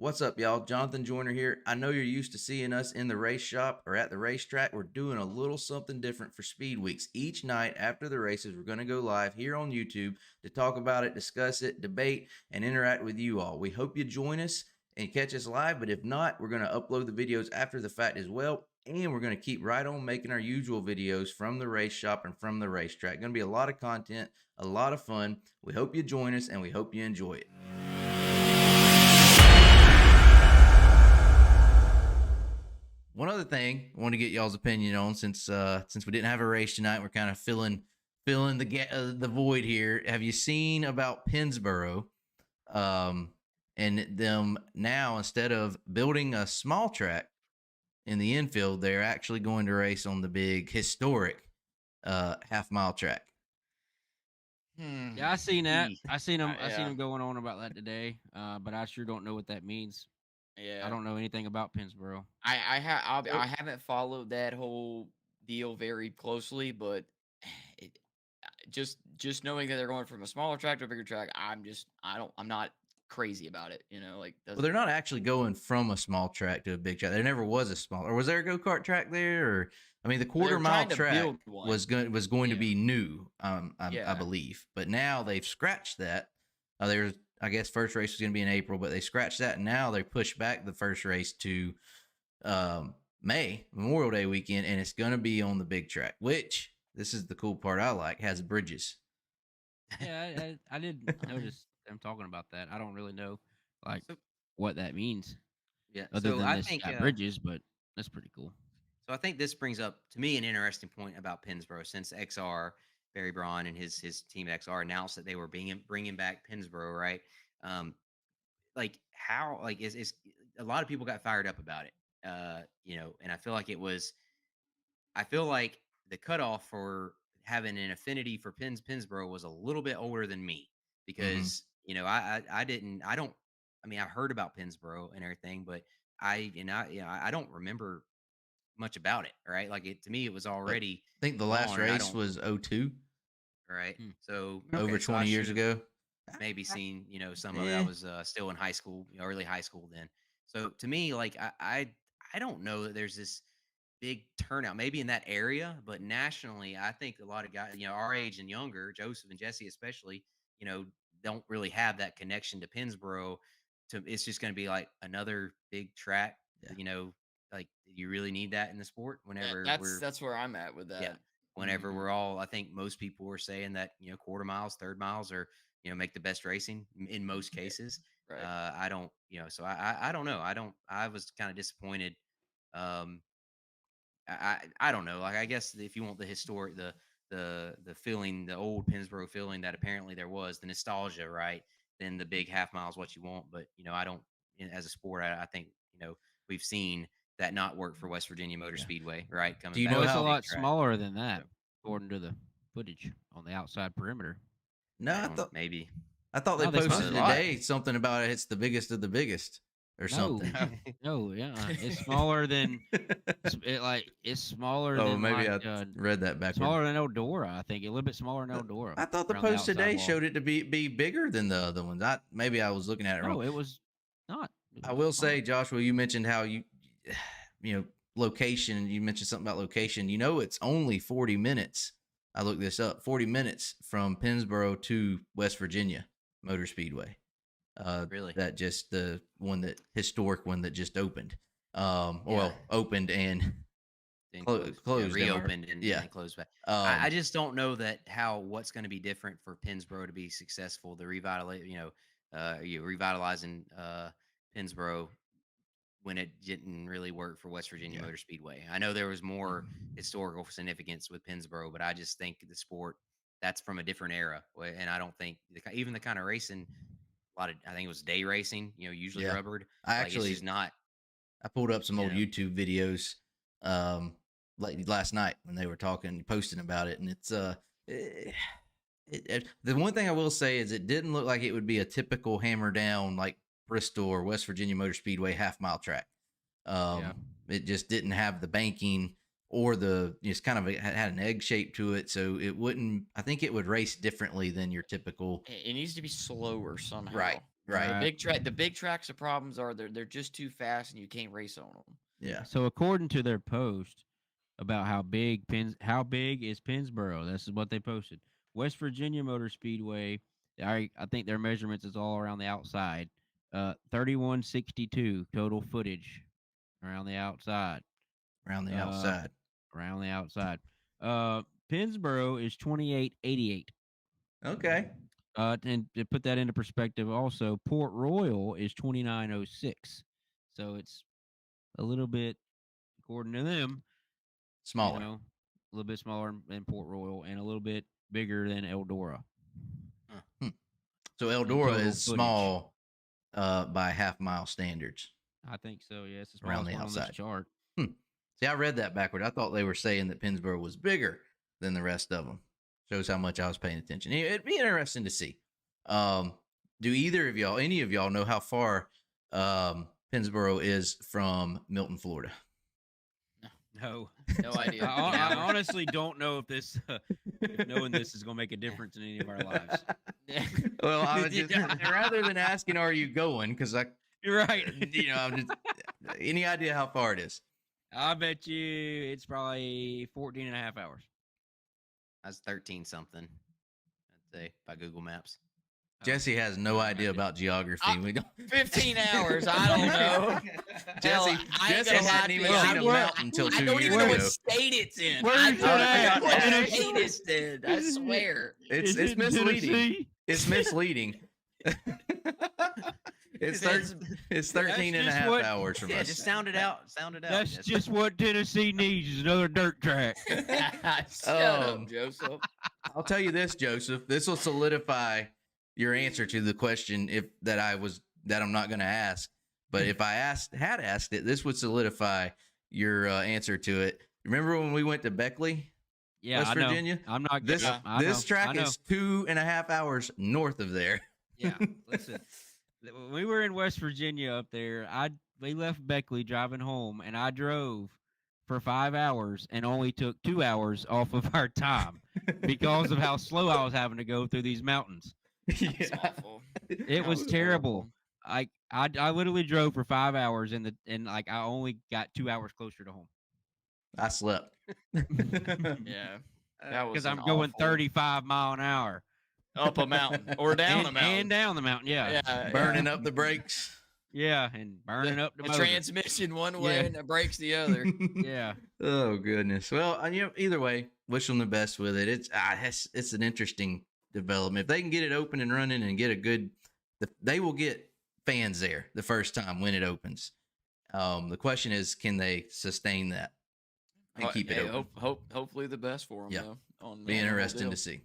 What's up, y'all? Jonathan Joyner here. I know you're used to seeing us in the race shop or at the racetrack. We're doing a little something different for Speed Weeks. Each night after the races, we're going to go live here on YouTube to talk about it, discuss it, debate, and interact with you all. We hope you join us and catch us live, but if not, we're going to upload the videos after the fact as well. And we're going to keep right on making our usual videos from the race shop and from the racetrack. Going to be a lot of content, a lot of fun. We hope you join us and we hope you enjoy it. One other thing I want to get y'all's opinion on, since we didn't have a race tonight, we're kind of filling the void here. Have you seen about Pennsboro? And them now, instead of building a small track in the infield, they're actually going to race on the big historic half-mile track. Yeah, I seen that. I seen them going on about that today. But I sure don't know what that means. Yeah, I don't know anything about Pennsboro. I haven't followed that whole deal very closely, but it, just knowing that they're going from a smaller track to a bigger track, I'm not crazy about it. Well, they're not actually going from a small track to a big track. There never was a small, or was there a go-kart track there? Or I mean, the quarter-mile track was going to be new, I believe. But now they've scratched that. There's, I guess, first race was going to be in April, but they scratched that, and now they pushed back the first race to May, Memorial Day weekend, and it's going to be on the big track, which, this is the cool part I like, has bridges. Yeah, I did notice them talking about that. I don't really know what that means. Yeah, other so than I this think bridges, but that's pretty cool. So I think this brings up to me an interesting point about Pennsboro, since XR Barry Braun and his team at XR announced that they were bringing back Pennsboro, right? Like how is a lot of people got fired up about it, and I feel like the cutoff for having an affinity for Pennsboro was a little bit older than me, because I've heard about Pennsboro and everything, but I don't remember much about it, right? To me, it was already. I think the last race was 02. Right. So over 20 years ago. Maybe seen, some of it. I was still in high school, early high school then. So to me, I don't know that there's this big turnout, maybe in that area, but nationally, I think a lot of guys, our age and younger, Joseph and Jesse especially, don't really have that connection to Pennsboro. It's just going to be like another big track. Yeah. You really need that in the sport. Whenever that's where I'm at with that. Yeah. Whenever we're all, I think most people are saying that quarter miles, third miles are make the best racing in most cases. Right. I don't, so I don't know. I was kind of disappointed. I don't know. I guess if you want the historic, the feeling, the old Pennsboro feeling that apparently there was, the nostalgia, right? Then the big half mile is what you want. But I don't. As a sport, I think we've seen that not work for West Virginia Motor Speedway, right? Do you know it's a lot smaller than that, according to the footage on the outside perimeter? No, I thought maybe. I thought they posted today something about it's the biggest of the biggest or something. No, yeah, it's smaller than it's smaller. Oh, than maybe I read that backwards. Smaller than Eldora, I think. A little bit smaller than Eldora. I thought the post today showed it to be bigger than the other ones. Maybe I was looking at it wrong. No, it was not. I will say, Joshua, you mentioned how location. You mentioned something about location. It's only 40 minutes. I looked this up. 40 minutes from Pennsboro to West Virginia Motor Speedway. Really? That just the historic one that just opened. Well, opened and closed, reopened, and closed back. I just don't know what's going to be different for Pennsboro to be successful. The revitalizing Pennsboro, when it didn't really work for West Virginia Motor Speedway. I know there was more historical significance with Pennsboro, but I just think the sport, that's from a different era, and I don't think even the kind of racing. I think it was day racing, usually rubbered. I actually it's just not. I pulled up some old YouTube videos last night when they were posting about it, and it's the one thing I will say is it didn't look like it would be a typical hammer down like Bristol or West Virginia Motor Speedway half-mile track. It just didn't have the banking or it's kind of had an egg shape to it, so I think it would race differently than your typical. It needs to be slower somehow. Right. Right. The big tracks, the problems are they're just too fast and you can't race on them. Yeah. So according to their post about how big is Pennsboro, this is what they posted. West Virginia Motor Speedway. I think their measurements is all around the outside. 3162 total footage around the outside. Around the outside. Around the outside. Pennsboro is 2888. Okay. And to put that into perspective, also Port Royal is 2906. So it's a little bit, according to them, Smaller. a little bit smaller than Port Royal and a little bit bigger than Eldora. So Eldora is small by half-mile standards. I think so. Yeah, it's the around smallest the one on outside. this chart. See, I read that backward. I thought they were saying that Pennsboro was bigger than the rest of them. Shows how much I was paying attention. It'd be interesting to see. Do any of y'all know how far Pennsboro is from Milton, Florida? No, No idea. I honestly don't know if if knowing this is going to make a difference in any of our lives. Well, I would just rather than asking, "Are you going?" Because You're right. I'm just any idea how far it is? I bet you it's probably 14 and a half hours. That's 13 something. I'd say by Google Maps. Jesse has no idea about geography. We don't. 15 hours. I don't know. Jesse hadn't even seen a mountain until 2 years ago. I don't even know what state it's in. Where's I it don't at? know what state it's in. I swear. It's misleading. It's misleading. It's 13 and a half hours from us. Just sound it out. Sound it out. That's just what Tennessee needs is another dirt track. Shut up, Joseph. I'll tell you this, Joseph. This will solidify your answer to the question that I'm not going to ask. But if I had asked it, this would solidify your answer to it. Remember when we went to Beckley, West Virginia? I'm not. This track is 2.5 hours north of there. Yeah, listen. When we were in West Virginia up there, we left Beckley driving home, and I drove for 5 hours and only took 2 hours off of our time because of how slow I was having to go through these mountains. That's awful. It was terrible. I literally drove for 5 hours and I only got 2 hours closer to home. I slept. Yeah. Because I'm going 35 mile an hour. Up a mountain or down a mountain. And down the mountain, yeah. Burning up the brakes. Yeah, and burning up the motor. Transmission one way and the brakes the other. Yeah. Oh, goodness. Well, either way, wish them the best with it. It's an interesting development. If they can get it open and running and get they will get fans there the first time when it opens. The question is, can they sustain that and keep it open? Hopefully the best for them. Yeah. Though, Be interesting to see.